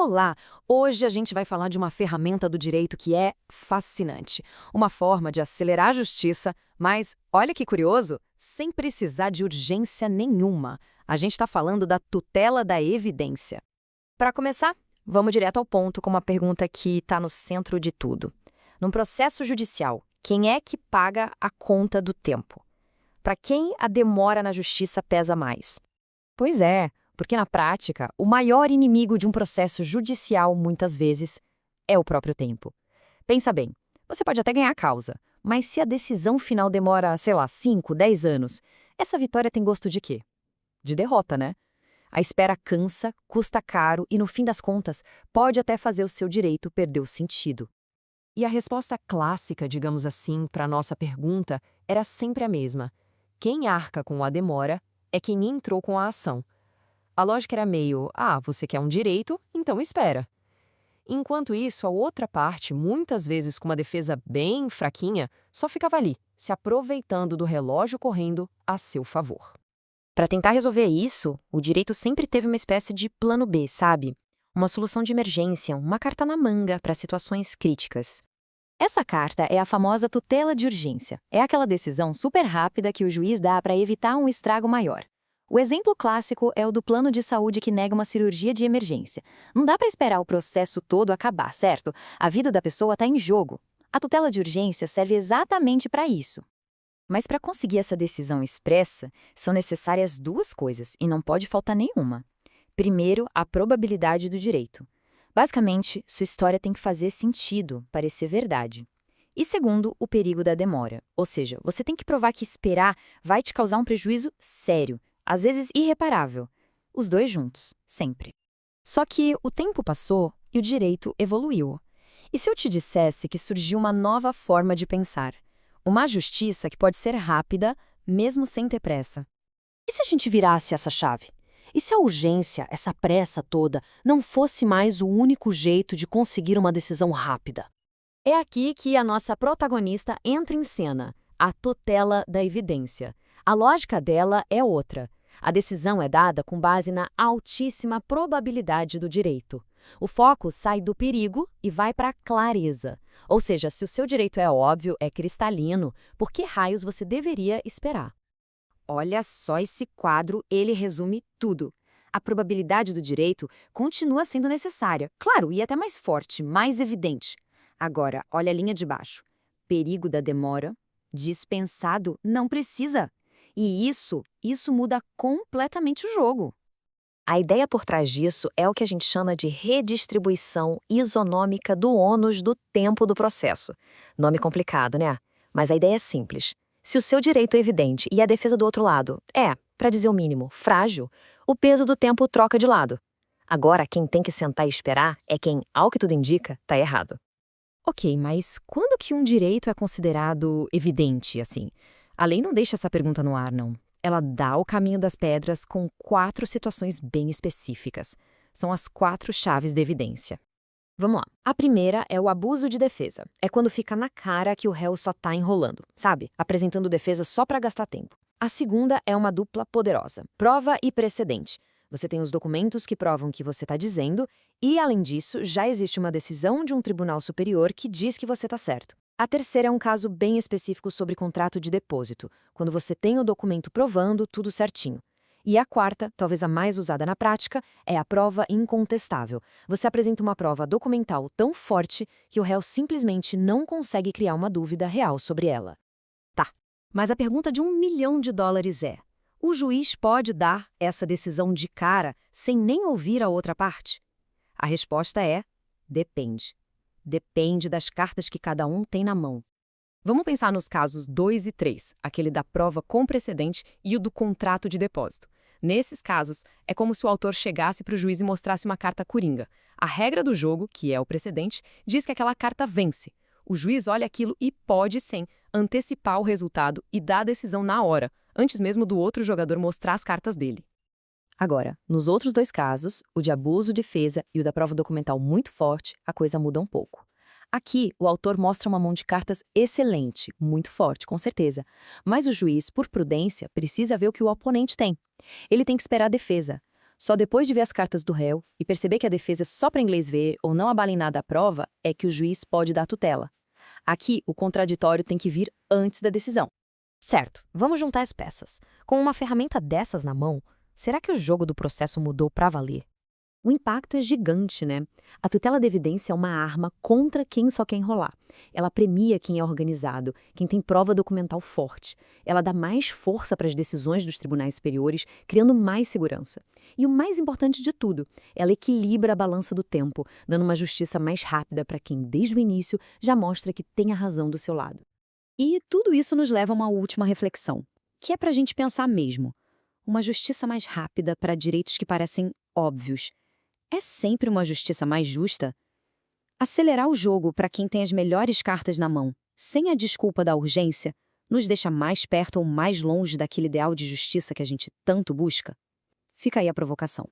Olá! Hoje a gente vai falar de uma ferramenta do direito que é fascinante. Uma forma de acelerar a justiça, mas, olha que curioso, sem precisar de urgência nenhuma. A gente está falando da tutela da evidência. Para começar, vamos direto ao ponto com uma pergunta que está no centro de tudo. Num processo judicial, quem é que paga a conta do tempo? Para quem a demora na justiça pesa mais? Pois é, porque na prática, o maior inimigo de um processo judicial, muitas vezes, é o próprio tempo. Pensa bem, você pode até ganhar a causa, mas se a decisão final demora, sei lá, 5, 10 anos, essa vitória tem gosto de quê? De derrota, né? A espera cansa, custa caro e, no fim das contas, pode até fazer o seu direito perder o sentido. E a resposta clássica, digamos assim, para a nossa pergunta era sempre a mesma. Quem arca com a demora é quem entrou com a ação. A lógica era meio, você quer um direito, então espera. Enquanto isso, a outra parte, muitas vezes com uma defesa bem fraquinha, só ficava ali, se aproveitando do relógio correndo a seu favor. Para tentar resolver isso, o direito sempre teve uma espécie de plano B, sabe? Uma solução de emergência, uma carta na manga para situações críticas. Essa carta é a famosa tutela de urgência. É aquela decisão super rápida que o juiz dá para evitar um estrago maior. O exemplo clássico é o do plano de saúde que nega uma cirurgia de emergência. Não dá para esperar o processo todo acabar, certo? A vida da pessoa está em jogo. A tutela de urgência serve exatamente para isso. Mas para conseguir essa decisão expressa, são necessárias duas coisas, e não pode faltar nenhuma. Primeiro, a probabilidade do direito. Basicamente, sua história tem que fazer sentido, parecer verdade. E segundo, o perigo da demora. Ou seja, você tem que provar que esperar vai te causar um prejuízo sério, às vezes irreparável. Os dois juntos, sempre. Só que o tempo passou e o direito evoluiu. E se eu te dissesse que surgiu uma nova forma de pensar? Uma justiça que pode ser rápida, mesmo sem ter pressa. E se a gente virasse essa chave? E se a urgência, essa pressa toda, não fosse mais o único jeito de conseguir uma decisão rápida? É aqui que a nossa protagonista entra em cena, a tutela da evidência. A lógica dela é outra. A decisão é dada com base na altíssima probabilidade do direito. O foco sai do perigo e vai para a clareza. Ou seja, se o seu direito é óbvio, é cristalino, por que raios você deveria esperar? Olha só esse quadro, ele resume tudo. A probabilidade do direito continua sendo necessária, claro, e até mais forte, mais evidente. Agora, olha a linha de baixo. Perigo da demora, dispensado, não precisa. E isso muda completamente o jogo. A ideia por trás disso é o que a gente chama de redistribuição isonômica do ônus do tempo do processo. Nome complicado, né? Mas a ideia é simples. Se o seu direito é evidente e a defesa do outro lado é, para dizer o mínimo, frágil, o peso do tempo troca de lado. Agora, quem tem que sentar e esperar é quem, ao que tudo indica, está errado. Ok, mas quando que um direito é considerado evidente, assim? A lei não deixa essa pergunta no ar, não. Ela dá o caminho das pedras com 4 situações bem específicas. São as 4 chaves de evidência. Vamos lá. A primeira é o abuso de defesa. É quando fica na cara que o réu só tá enrolando, sabe? Apresentando defesa só para gastar tempo. A segunda é uma dupla poderosa. Prova e precedente. Você tem os documentos que provam o que você está dizendo e, além disso, já existe uma decisão de um tribunal superior que diz que você está certo. A terceira é um caso bem específico sobre contrato de depósito, quando você tem o documento provando tudo certinho. E a quarta, talvez a mais usada na prática, é a prova incontestável. Você apresenta uma prova documental tão forte que o réu simplesmente não consegue criar uma dúvida real sobre ela. Tá, mas a pergunta de $1 milhão é: o juiz pode dar essa decisão de cara sem nem ouvir a outra parte? A resposta é: depende. Depende das cartas que cada um tem na mão. Vamos pensar nos casos 2 e 3, aquele da prova com precedente e o do contrato de depósito. Nesses casos, é como se o autor chegasse para o juiz e mostrasse uma carta coringa. A regra do jogo, que é o precedente, diz que aquela carta vence. O juiz olha aquilo e pode, sim, antecipar o resultado e dar a decisão na hora, antes mesmo do outro jogador mostrar as cartas dele. Agora, nos outros 2 casos, o de abuso de defesa e o da prova documental muito forte, a coisa muda um pouco. Aqui, o autor mostra uma mão de cartas excelente, muito forte, com certeza. Mas o juiz, por prudência, precisa ver o que o oponente tem. Ele tem que esperar a defesa. Só depois de ver as cartas do réu e perceber que a defesa é só para inglês ver ou não abala em nada a prova é que o juiz pode dar tutela. Aqui, o contraditório tem que vir antes da decisão. Certo, vamos juntar as peças. Com uma ferramenta dessas na mão, será que o jogo do processo mudou para valer? O impacto é gigante, né? A tutela da evidência é uma arma contra quem só quer enrolar. Ela premia quem é organizado, quem tem prova documental forte. Ela dá mais força para as decisões dos tribunais superiores, criando mais segurança. E o mais importante de tudo, ela equilibra a balança do tempo, dando uma justiça mais rápida para quem, desde o início, já mostra que tem a razão do seu lado. E tudo isso nos leva a uma última reflexão, que é para a gente pensar mesmo. Uma justiça mais rápida para direitos que parecem óbvios. É sempre uma justiça mais justa? Acelerar o jogo para quem tem as melhores cartas na mão, sem a desculpa da urgência, nos deixa mais perto ou mais longe daquele ideal de justiça que a gente tanto busca? Fica aí a provocação.